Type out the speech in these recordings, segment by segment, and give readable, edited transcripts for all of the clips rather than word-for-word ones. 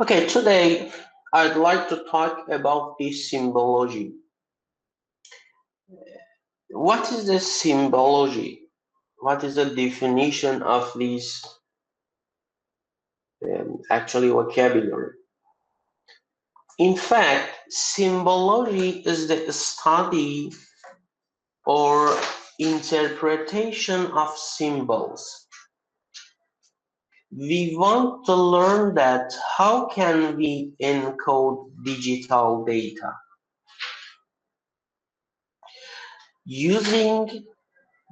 Okay, today I'd like to talk about the symbology. What is the symbology? What is the definition of this actually vocabulary? In fact, symbology is the study or interpretation of symbols. We want to learn that how can we encode digital data using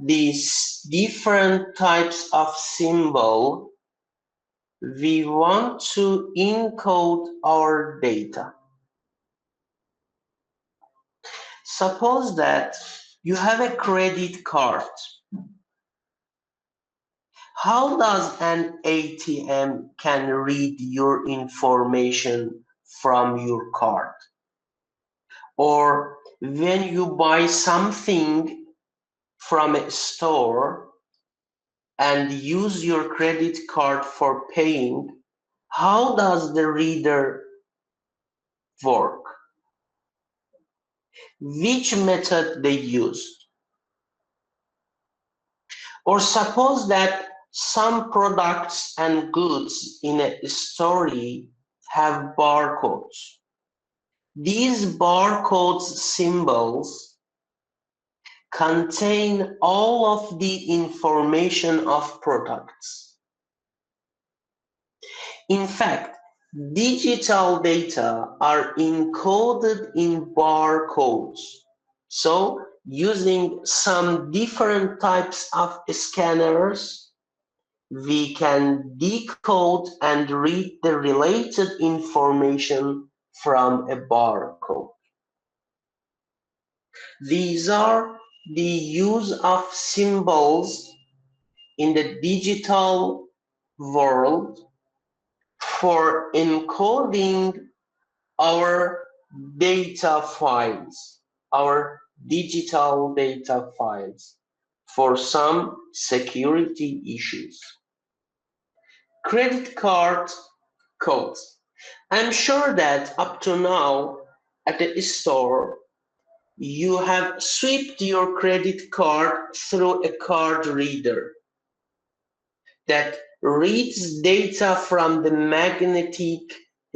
these different types of symbol. We want to encode our data. Suppose that you have a credit card. How does an ATM can read your information from your card? Or when you buy something from a store and use your credit card for paying, how does the reader work? Which method they used? Or suppose that some products and goods in a store have barcodes. These barcodes symbols contain all of the information of products. In fact, digital data are encoded in barcodes. So, using some different types of scanners, we can decode and read the related information from a barcode. These are the use of symbols in the digital world for encoding our data files, our digital data files for some security issues. Credit card codes. I'm sure that up to now at the store, you have swiped your credit card through a card reader that reads data from the magnetic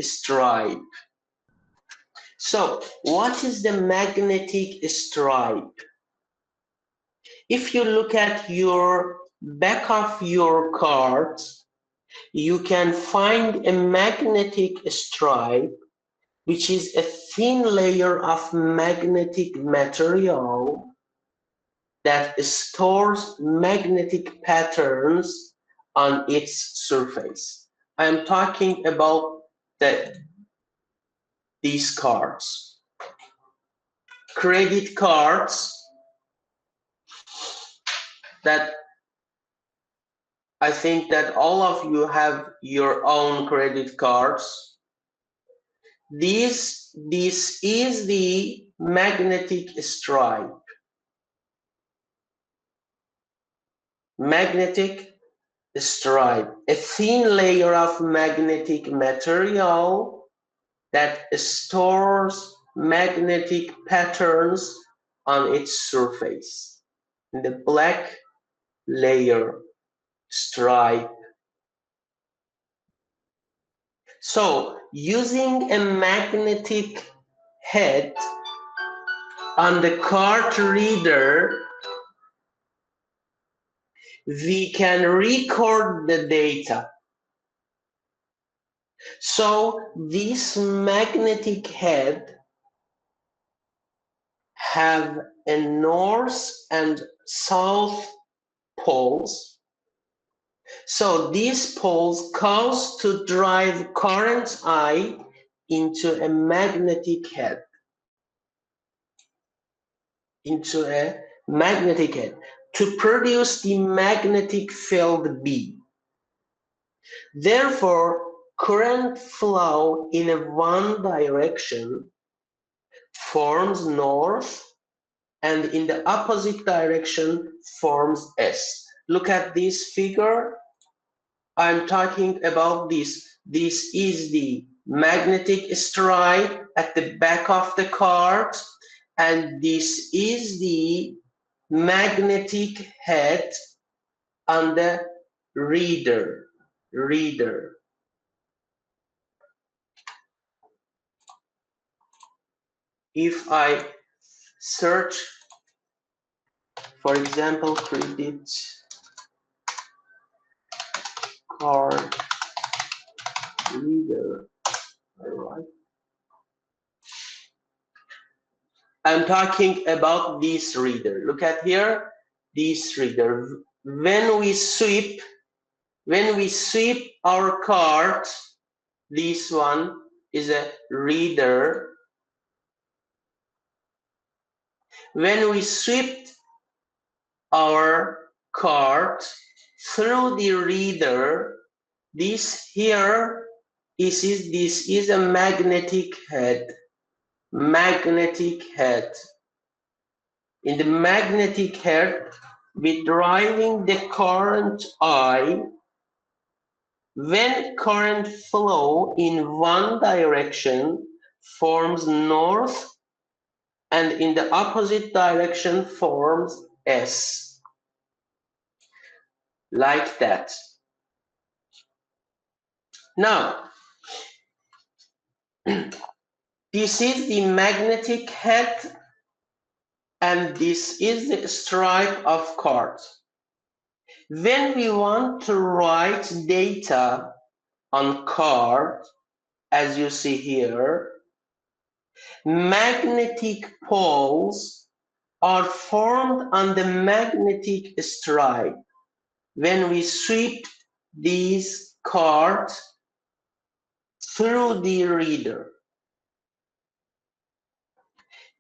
stripe. So, what is the magnetic stripe? If you look at your back of your card, you can find a magnetic stripe, which is a thin layer of magnetic material that stores magnetic patterns on its surface. I'm talking about these cards. Credit cards that I think that all of you have your own credit cards. This is the magnetic stripe. Magnetic stripe, a thin layer of magnetic material that stores magnetic patterns on its surface. And the black layer stripe. So, using a magnetic head on the card reader, we can record the data. So, this magnetic head have a north and south poles. So these poles cause to drive current I into a magnetic head. To produce the magnetic field B. Therefore, current flow in a one direction forms north, and in the opposite direction forms S. Look at this figure. I'm talking about this. This is the magnetic stripe at the back of the card, and this is the magnetic head on the reader. If I search, for example, credit card reader, all right. I'm talking about this reader. Look at here, this reader. When we sweep our card, this one is a reader. When we sweep our card through the reader, this is a magnetic head. In the magnetic head, we're driving the current I. When current flow in one direction forms north, and in the opposite direction forms S, like that. Now, this is the magnetic head, and this is the stripe of card. When we want to write data on card, as you see here, magnetic poles are formed on the magnetic stripe. When we sweep these cards through the reader,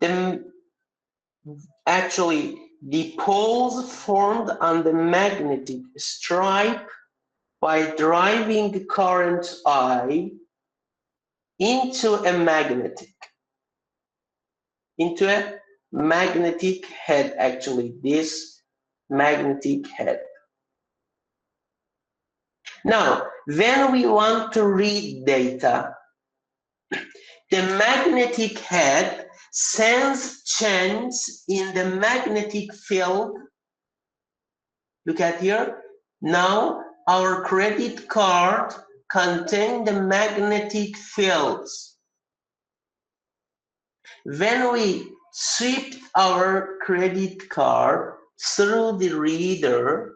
then actually the poles formed on the magnetic stripe by driving the current I into a magnetic head, actually this magnetic head. Now, when we want to read data, the magnetic head sends change in the magnetic field. Look at here. Now, our credit card contains the magnetic fields. When we sweep our credit card through the reader,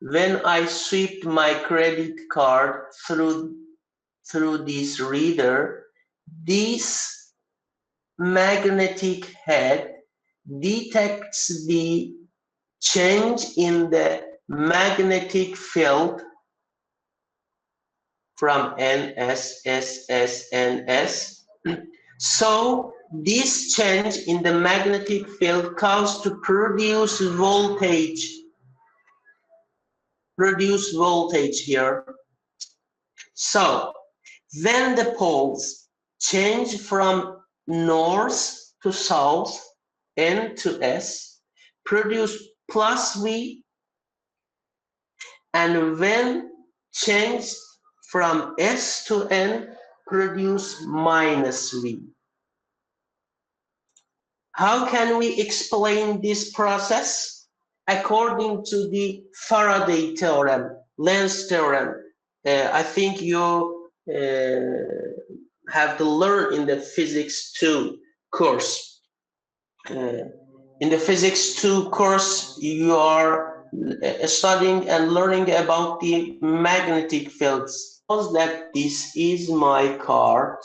when I sweep my credit card through this reader, this magnetic head detects the change in the magnetic field from NS, SS, NS. So this change in the magnetic field causes to produce voltage here. So when the poles change from north to south, N to S, produce plus V, and when changed from S to N, produce minus V. How can we explain this process? According to the Faraday theorem, Lenz theorem, I think you have to learn in the Physics 2 course. In the Physics 2 course, you are studying and learning about the magnetic fields. Suppose that this is my card.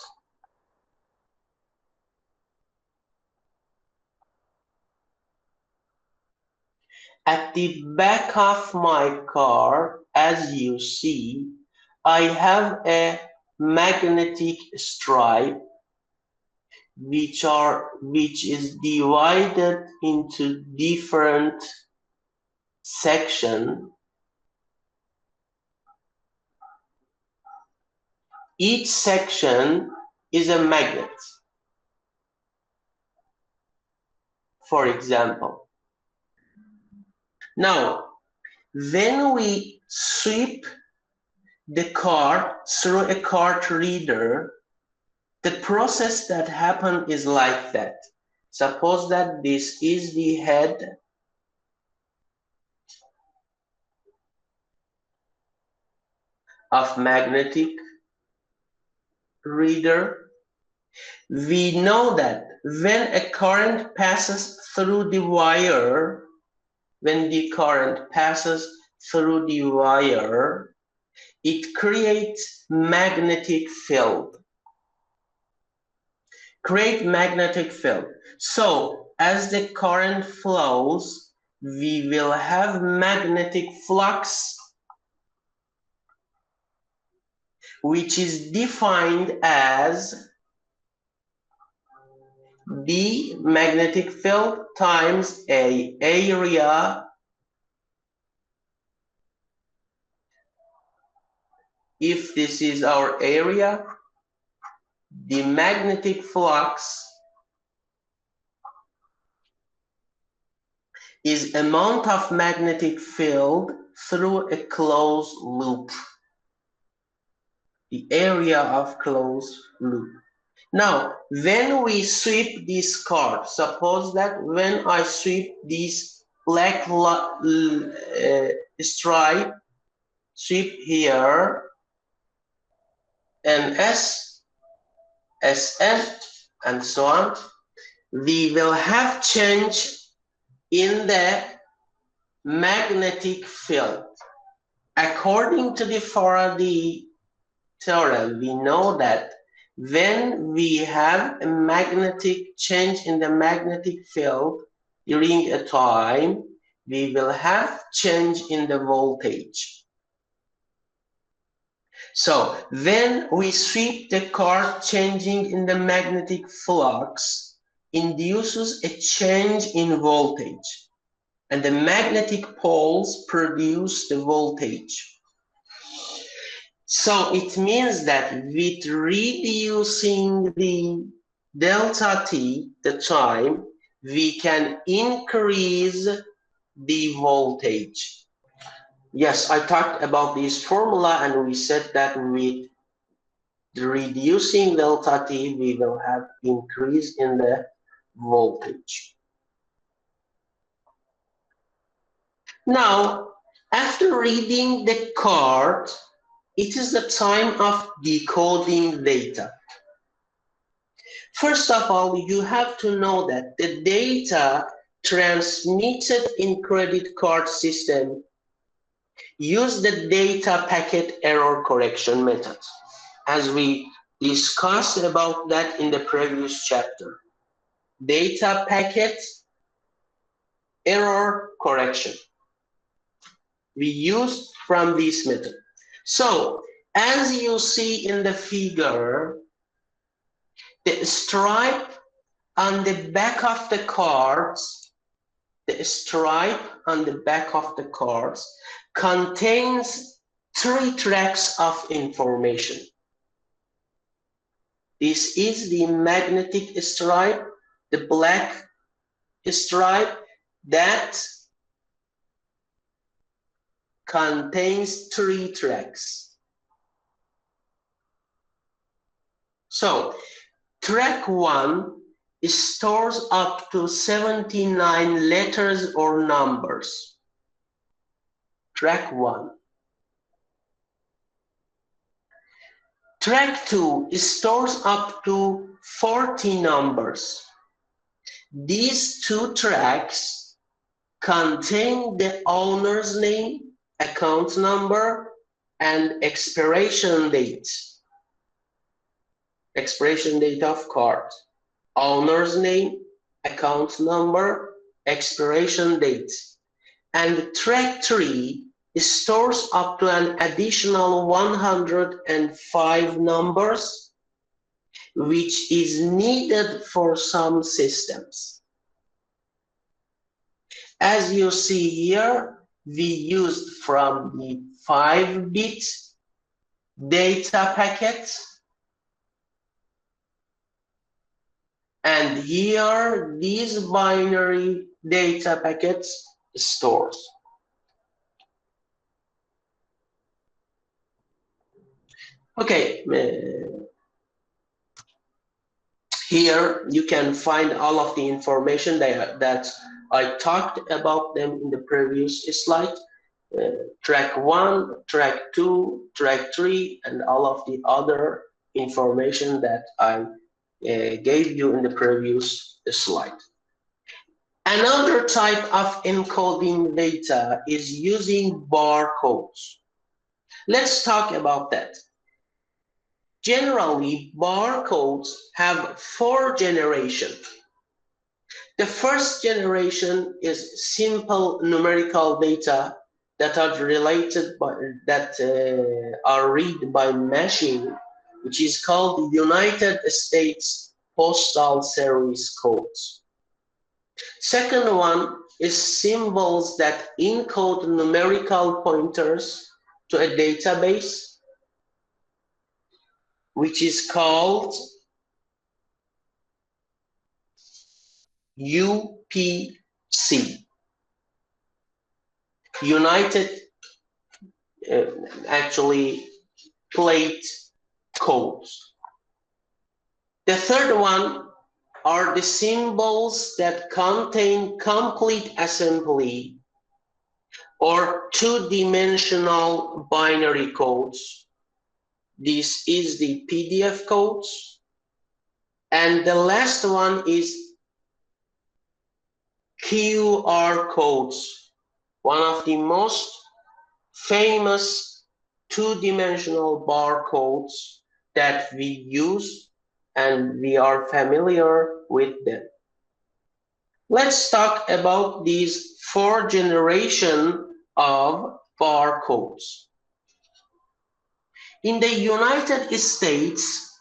At the back of my card, as you see, I have a magnetic stripe which is divided into different sections. Each section is a magnet, for example. Now, when we sweep the card through a card reader, the process that happens is like that. Suppose that this is the head of magnetic reader. We know that when a current passes through the wire, when the current passes through the wire, it creates magnetic field. Create magnetic field. So as the current flows, we will have magnetic flux, which is defined as the magnetic field times a area. If this is our area, the magnetic flux is amount of magnetic field through a closed loop. The area of closed loop. Now, when we sweep this card, suppose that when I sweep this black stripe, sweep here, NS, SN, and so on, we will have change in the magnetic field. According to the Faraday theorem, we know that when we have a magnetic change in the magnetic field during a time, we will have change in the voltage. So when we sweep the card, changing in the magnetic flux induces a change in voltage, and the magnetic poles produce the voltage. So it means that with reducing the delta t, the time, we can increase the voltage. Yes, I talked about this formula and we said that with reducing delta t, we will have increase in the voltage. Now, after reading the card, it is the time of decoding data. First of all, you have to know that the data transmitted in credit card system use the data packet error correction method, as we discussed about that in the previous chapter. Data packet error correction. We use from this method. So, as you see in the figure, the stripe on the back of the cards, the stripe on the back of the cards contains 3 tracks of information. This is the magnetic stripe, the black stripe that contains 3 tracks. So, track 1 stores up to 79 letters or numbers. Track 1. Track 2 stores up to 40 numbers. These 2 tracks contain the owner's name, account number, and expiration date. Expiration date of card. Owner's name, account number, expiration date. And track 3 stores up to an additional 105 numbers, which is needed for some systems. As you see here, we used from the 5-bit data packet, and here these binary data packets stores. Okay, here you can find all of the information that I talked about them in the previous slide. Track 1, track 2, track 3, and all of the other information that I gave you in the previous slide. Another type of encoding data is using barcodes. Let's talk about that. Generally, barcodes have 4 generations. The first generation is simple numerical data that are related by are read by machine, which is called United States Postal Service codes. Second one is symbols that encode numerical pointers to a database, which is called UPC, United actually plate codes. The third one are the symbols that contain complete assembly or two-dimensional binary codes. This is the PDF codes. And the last one is QR codes, one of the most famous two-dimensional barcodes that we use and we are familiar with them. Let's talk about these 4 generations of barcodes. In the United States,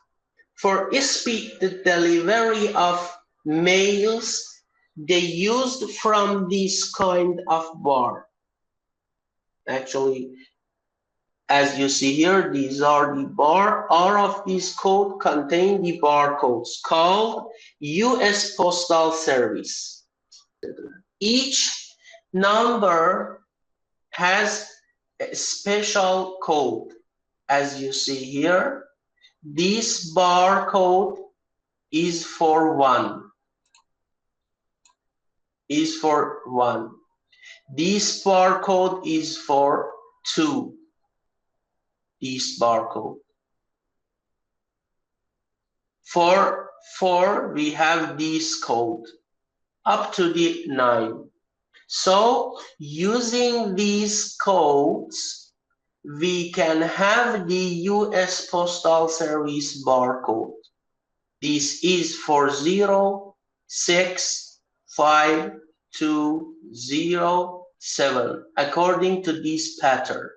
for speed delivery of mails, they used from this kind of bar. Actually, as you see here, these are the bar. All of these codes contain the barcodes called US Postal Service. Each number has a special code. As you see here, this barcode is for 1. This barcode is for 2. This barcode. For 4, we have this code up to the 9. So using these codes, we can have the US Postal Service barcode. This is for 0, 6, 5, 2, 0, 7, according to this pattern.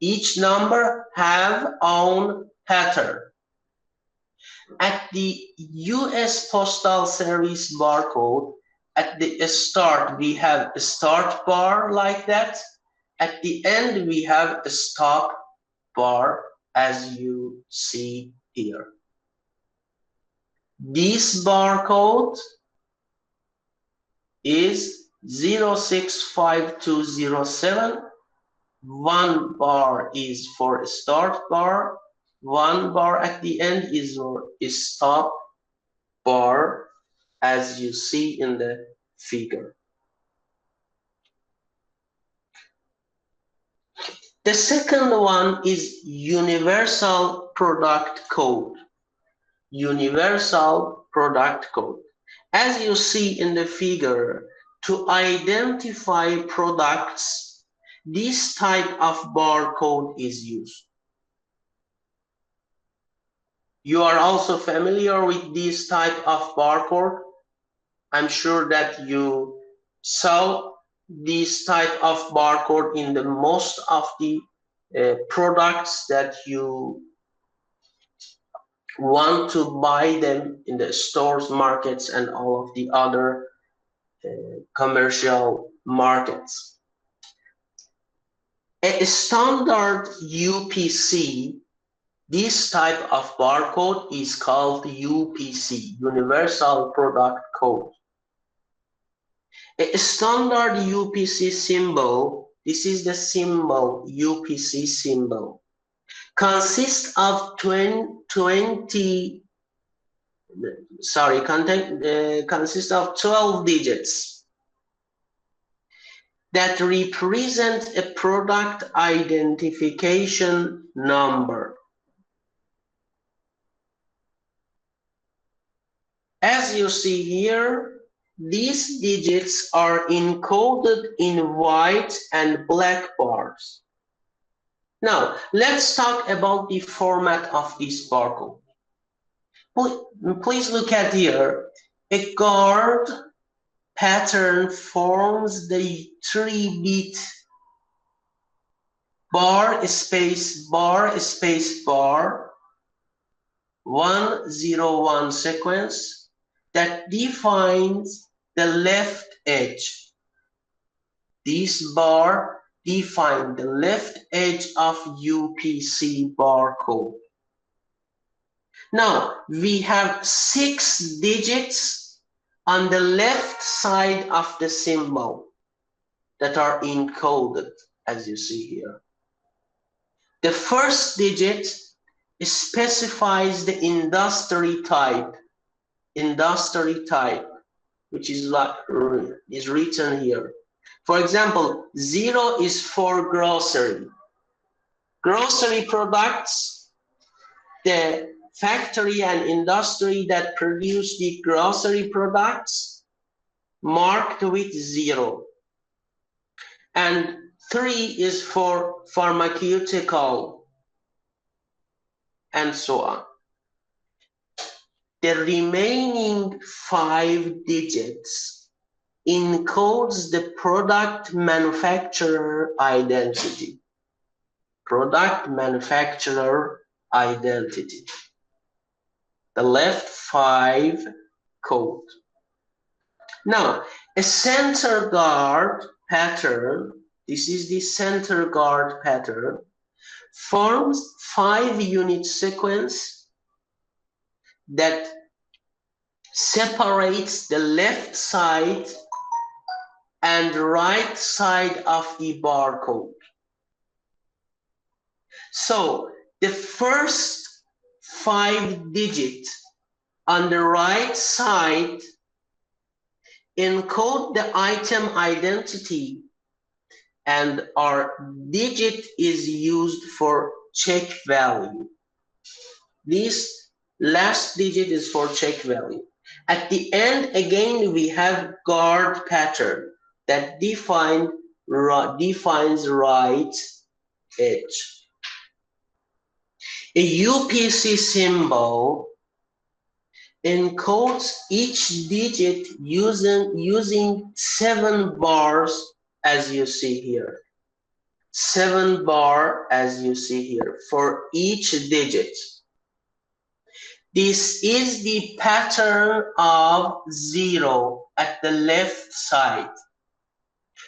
Each number have own pattern. At the US Postal Service barcode, at the start, we have a start bar like that. At the end, we have a stop bar, as you see here. This barcode is 065207. 1 bar is for a start bar. 1 bar at the end is stop bar, as you see in the figure. The second one is universal product code. Universal product code. As you see in the figure, to identify products, this type of barcode is used. You are also familiar with this type of barcode. I'm sure that you saw this type of barcode in the most of the products that you want to buy them in the stores, markets, and all of the other commercial markets. A standard UPC, this type of barcode is called UPC, Universal Product Code. A standard UPC symbol, this is the symbol, UPC symbol. consists of 20, sorry, consists of 12 digits that represent a product identification number. As you see here, these digits are encoded in white and black bars. Now, let's talk about the format of this barcode. Please look at here. A guard pattern forms the 3-bit bar space bar space bar 101 sequence that defines the left edge. This bar defines the left edge of UPC barcode. Now, we have 6 digits on the left side of the symbol that are encoded, as you see here. The first digit specifies the industry type, which is written here. For example, 0 is for grocery. Grocery products, the factory and industry that produce the grocery products, marked with 0. And 3 is for pharmaceutical, and so on. The remaining 5 digits encodes the product manufacturer identity. Product manufacturer identity. The left 5 code. Now, a center guard pattern, this is the center guard pattern, forms 5-unit sequence that separates the left side and right side of the barcode. So the first 5 digits on the right side encode the item identity, and our digit is used for check value. This last digit is for check value. At the end, again, we have guard pattern that defines right edge. A UPC symbol encodes each digit using 7 bars, as you see here. 7 bar, as you see here, for each digit. This is the pattern of 0 at the left side.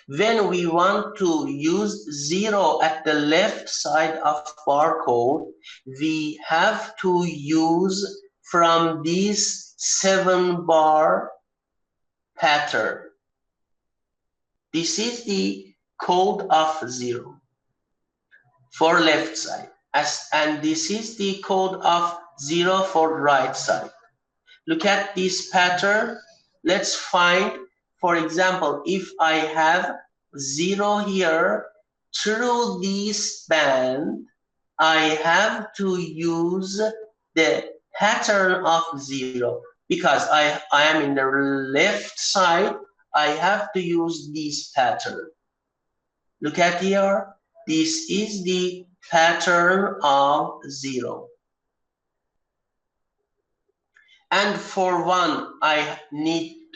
When we want to use 0 at the left side of barcode, we have to use from this 7 bar pattern. This is the code of 0 for left side, and this is the code of 0 for right side. Look at this pattern. Let's find, for example, if I have 0 here, through this band, I have to use the pattern of 0. Because I am in the left side, I have to use this pattern. Look at here. This is the pattern of 0. And for 1, I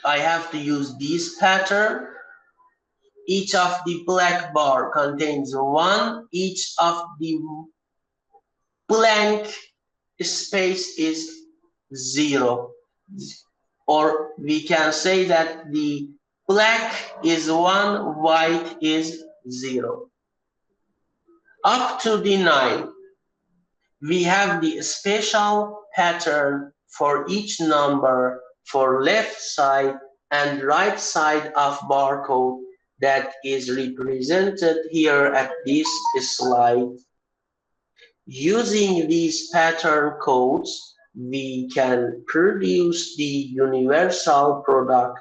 have to use this pattern. Each of the black bar contains 1. Each of the blank space is 0. Or we can say that the black is 1, white is 0. Up to the 9, we have the special pattern for each number for left side and right side of barcode that is represented here at this slide. Using these pattern codes, we can produce the universal product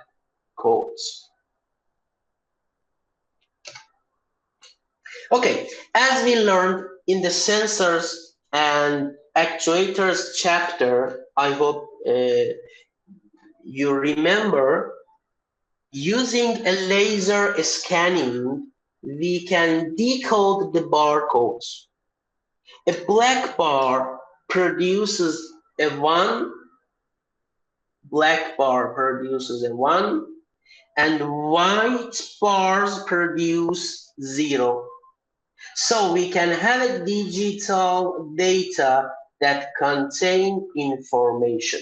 codes. Okay, as we learned in the sensors and actuators chapter, I hope you remember, using a laser scanning, we can decode the barcodes. A black bar produces a 1, black bar produces a 1, and white bars produce 0. So we can have a digital data that contain information.